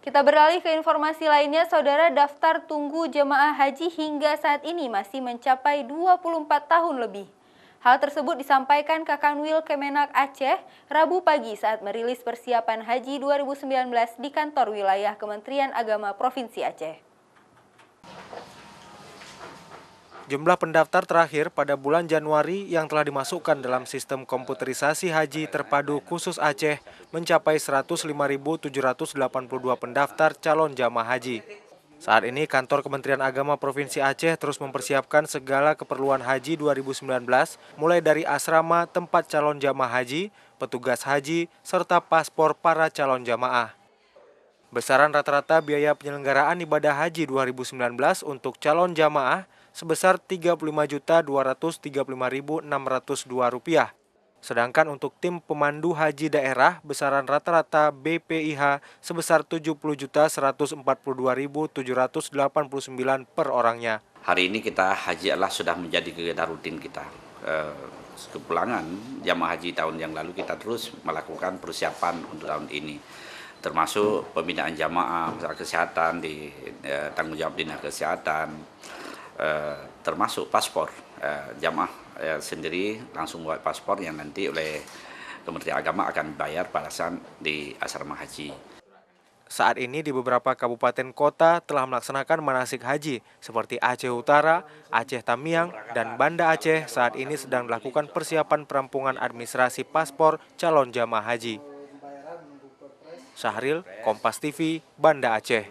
Kita beralih ke informasi lainnya, Saudara. Daftar tunggu jemaah haji hingga saat ini masih mencapai 24 tahun lebih. Hal tersebut disampaikan Kakanwil Kemenak Aceh Rabu pagi saat merilis persiapan haji 2019 di kantor wilayah Kementerian Agama Provinsi Aceh. Jumlah pendaftar terakhir pada bulan Januari yang telah dimasukkan dalam sistem komputerisasi haji terpadu khusus Aceh mencapai 105.782 pendaftar calon jamaah haji. Saat ini kantor Kementerian Agama Provinsi Aceh terus mempersiapkan segala keperluan haji 2019 mulai dari asrama tempat calon jamaah haji, petugas haji, serta paspor para calon jamaah. Besaran rata-rata biaya penyelenggaraan ibadah haji 2019 untuk calon jamaah sebesar Rp35.235.602. Sedangkan untuk tim pemandu haji daerah, besaran rata-rata BPIH sebesar Rp70.142.789 per orangnya. Hari ini kita haji Allah sudah menjadi kegiatan rutin kita. Kepulangan jamaah haji tahun yang lalu kita terus melakukan persiapan untuk tahun ini. Termasuk pembinaan jamaah, masalah kesehatan, di tanggung jawab dinas kesehatan, termasuk paspor. Jamaah sendiri langsung buat paspor yang nanti oleh Kementerian Agama akan bayar pada saat di asrama haji. Saat ini di beberapa kabupaten kota telah melaksanakan manasik haji seperti Aceh Utara, Aceh Tamiang, dan Banda Aceh saat ini sedang melakukan persiapan perampungan administrasi paspor calon jamaah haji. Syahril, Kompas TV, Banda Aceh.